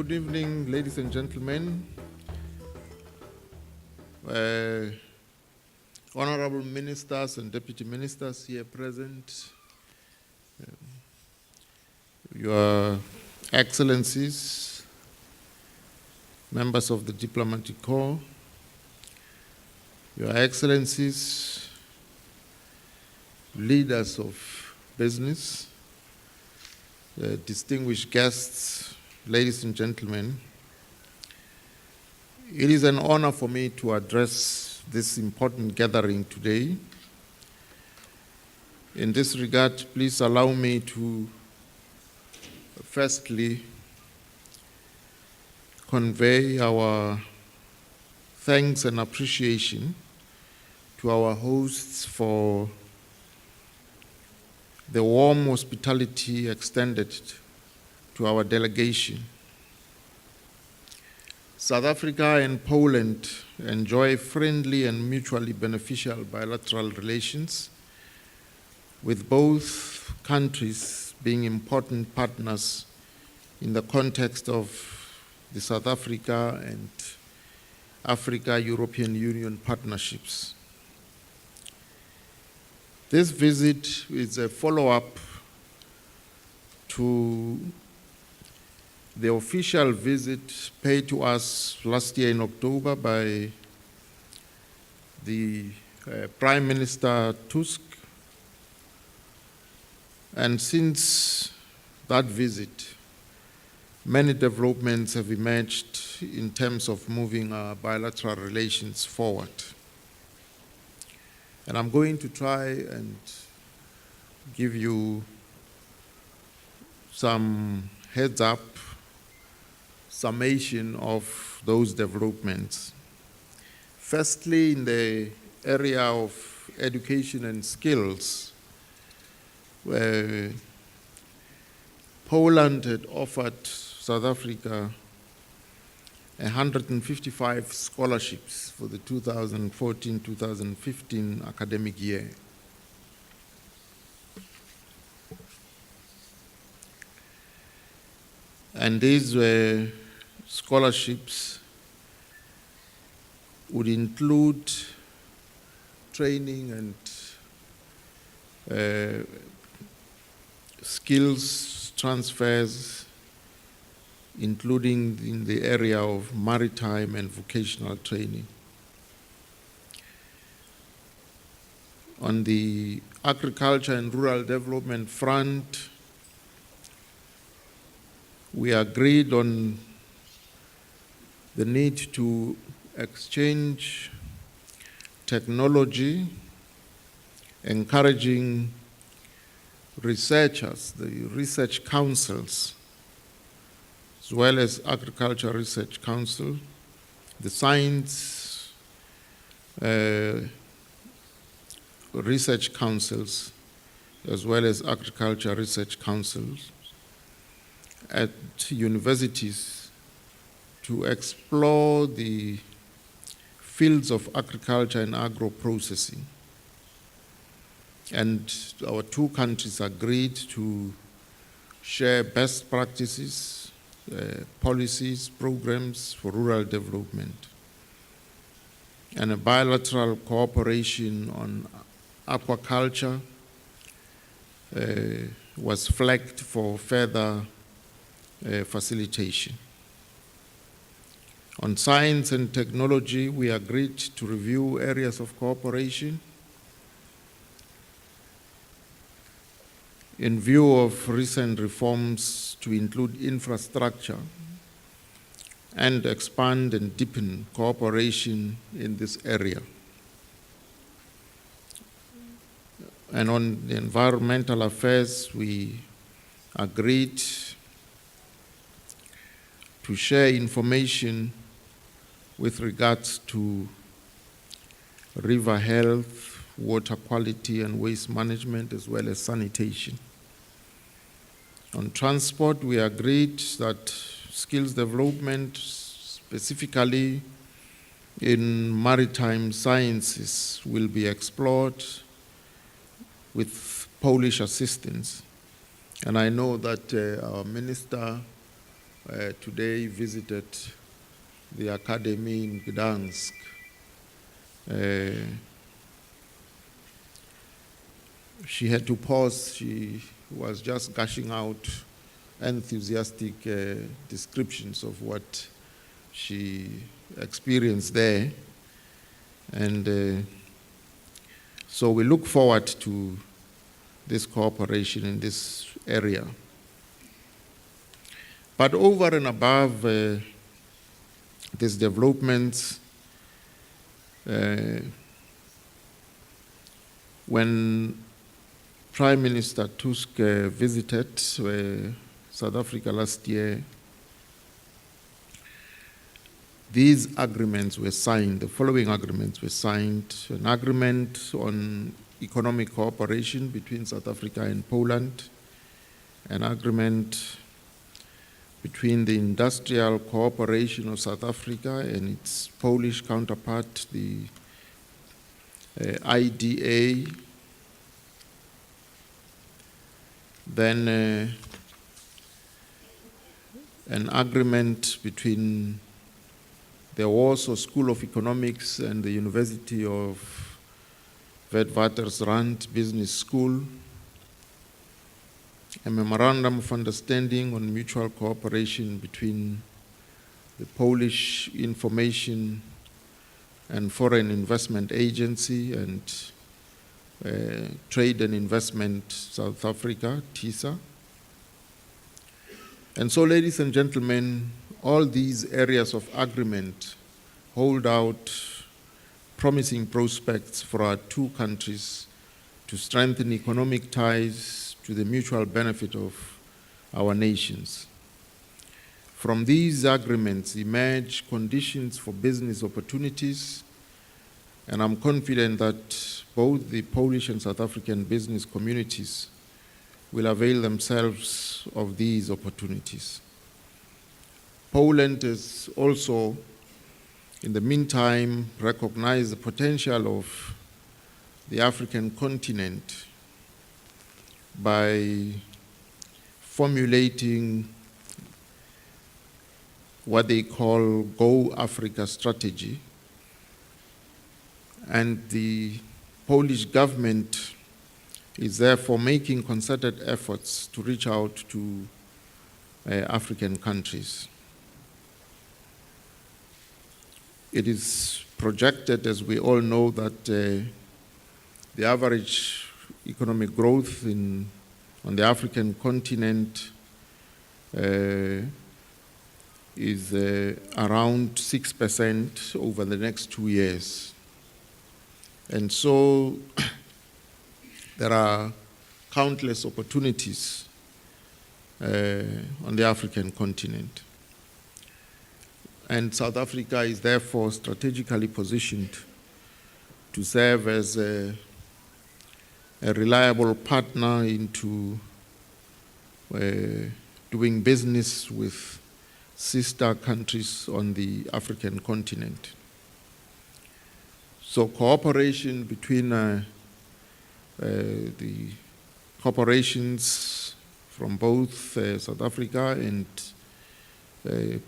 Good evening, ladies and gentlemen. Honorable ministers and deputy ministers here present, Your Excellencies, members of the Diplomatic Corps, Your Excellencies, leaders of business, distinguished guests, ladies and gentlemen, it is an honor for me to address this important gathering today. In this regard, please allow me to firstly convey our thanks and appreciation to our hosts for the warm hospitality extended to our delegation. South Africa and Poland enjoy friendly and mutually beneficial bilateral relations, with both countries being important partners in the context of the South Africa and Africa-European Union partnerships. This visit is a follow-up to the official visit paid to us last year in October by the Prime Minister Tusk. And since that visit, many developments have emerged in terms of moving our bilateral relations forward. And I'm going to try and give you some heads-up summation of those developments. Firstly, in the area of education and skills, where Poland had offered South Africa 155 scholarships for the 2014-2015 academic year. And these were scholarships would include training and skills transfers, including in the area of maritime and vocational training. On the agriculture and rural development front, we agreed on the need to exchange technology, encouraging researchers, the research councils, as well as Agriculture Research Council, the Science Research Councils, as well as Agriculture Research Councils at universities to explore the fields of agriculture and agro-processing. And our two countries agreed to share best practices, policies, programs for rural development, and a bilateral cooperation on aquaculture was flagged for further facilitation. On science and technology, we agreed to review areas of cooperation in view of recent reforms to include infrastructure and expand and deepen cooperation in this area. And on the environmental affairs, we agreed to share information with regards to river health, water quality and waste management, as well as sanitation. On transport, we agreed that skills development, specifically in maritime sciences, will be explored with Polish assistance. And I know that our Minister today visited the academy in Gdansk. She had to pause. She was just gushing out enthusiastic descriptions of what she experienced there. And so we look forward to this cooperation in this area. But over and above these developments, when Prime Minister Tusk visited South Africa last year, these agreements were signed. The following agreements were signed: an agreement on economic cooperation between South Africa and Poland, an agreement between the industrial cooperation of South Africa and its Polish counterpart, the IDA, then an agreement between the Warsaw School of Economics and the University of Witwatersrand Business School, a memorandum of understanding on mutual cooperation between the Polish Information and Foreign Investment Agency and Trade and Investment South Africa, TISA. And so, ladies and gentlemen, all these areas of agreement hold out promising prospects for our two countries to strengthen economic ties to the mutual benefit of our nations. From these agreements emerge conditions for business opportunities, and I'm confident that both the Polish and South African business communities will avail themselves of these opportunities. Poland has also, in the meantime, recognized the potential of the African continent by formulating what they call Go Africa strategy. And the Polish government is therefore making concerted efforts to reach out to African countries. It is projected, as we all know, that the average economic growth on the African continent is around 6% over the next 2 years. And so there are countless opportunities on the African continent. And South Africa is therefore strategically positioned to serve as a reliable partner into doing business with sister countries on the African continent. So cooperation between the corporations from both South Africa and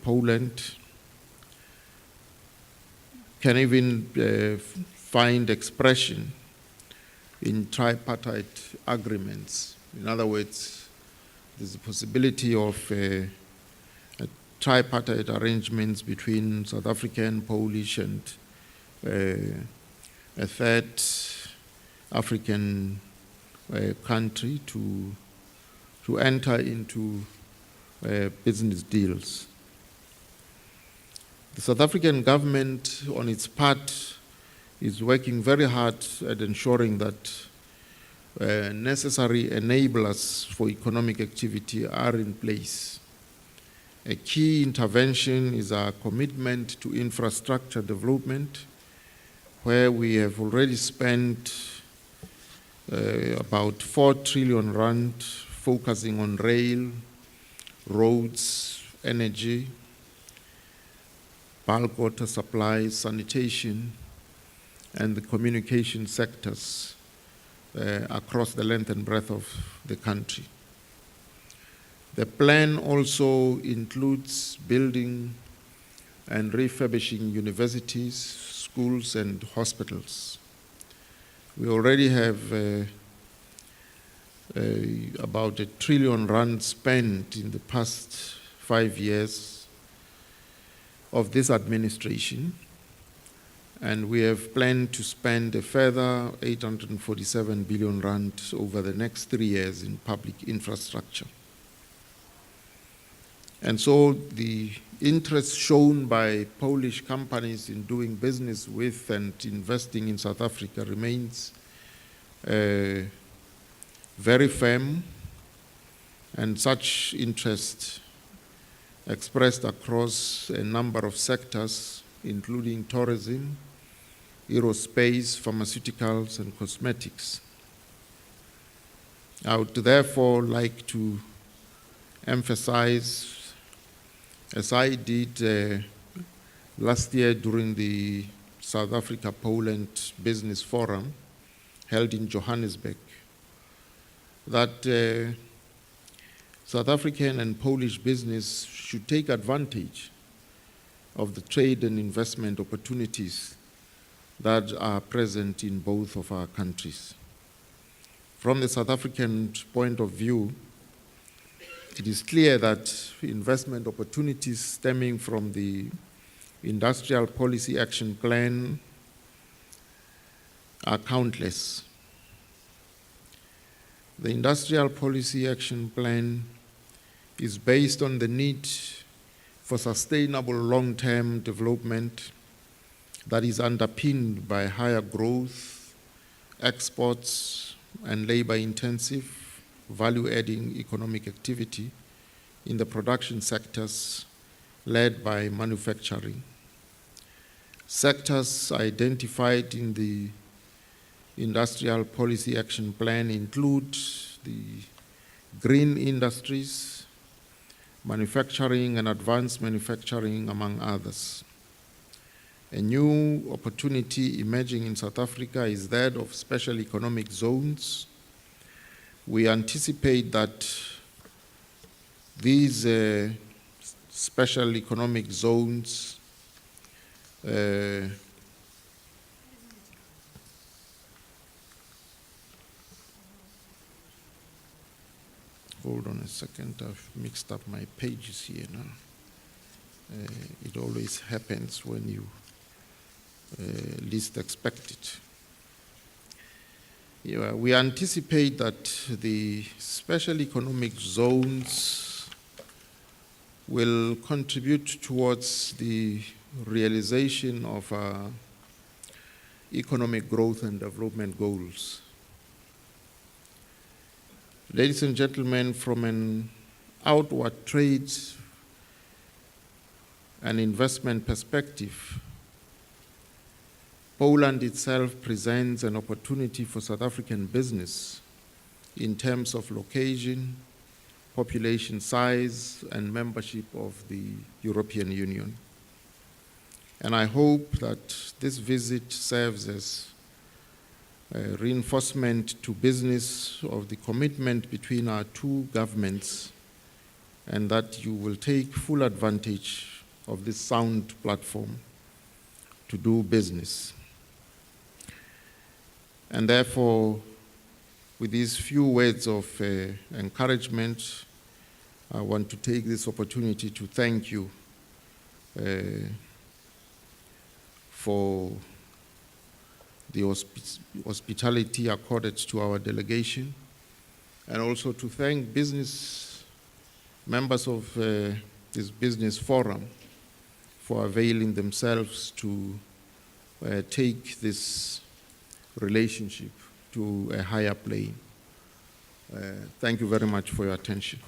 Poland can even find expression in tripartite agreements. In other words, there's a possibility of tripartite arrangements between South African, Polish, and a third African country to enter into business deals. The South African government, on its part, is working very hard at ensuring that necessary enablers for economic activity are in place. A key intervention is our commitment to infrastructure development, where we have already spent about 4 trillion rand focusing on rail, roads, energy, bulk water supply, sanitation, and the communication sectors across the length and breadth of the country. The plan also includes building and refurbishing universities, schools, and hospitals. We already have about R1 trillion spent in the past 5 years of this administration, and we have planned to spend a further R847 billion over the next 3 years in public infrastructure. And so the interest shown by Polish companies in doing business with and investing in South Africa remains very firm, and such interest expressed across a number of sectors, including tourism, aerospace, pharmaceuticals, and cosmetics. I would therefore like to emphasize, as I did last year during the South Africa-Poland Business Forum held in Johannesburg, that South African and Polish business should take advantage of the trade and investment opportunities that are present in both of our countries. From the South African point of view, it is clear that investment opportunities stemming from the Industrial Policy Action Plan are countless. The Industrial Policy Action Plan is based on the need for sustainable long-term development that is underpinned by higher growth, exports, and labor-intensive, value-adding economic activity in the production sectors led by manufacturing. Sectors identified in the Industrial Policy Action Plan include the green industries, manufacturing and advanced manufacturing, among others. A new opportunity emerging in South Africa is that of special economic zones. We anticipate that these special economic zones hold on a second, I've mixed up my pages here now. It always happens when you least expect it. Yeah, we anticipate that the special economic zones will contribute towards the realization of our economic growth and development goals. Ladies and gentlemen, from an outward trade and investment perspective, Poland itself presents an opportunity for South African business in terms of location, population size, and membership of the European Union. And I hope that this visit serves as a reinforcement to business of the commitment between our two governments, and that you will take full advantage of this sound platform to do business. And therefore, with these few words of encouragement, I want to take this opportunity to thank you for the hospitality accorded to our delegation, and also to thank members of this business forum for availing themselves to take this relationship to a higher plane. Thank you very much for your attention.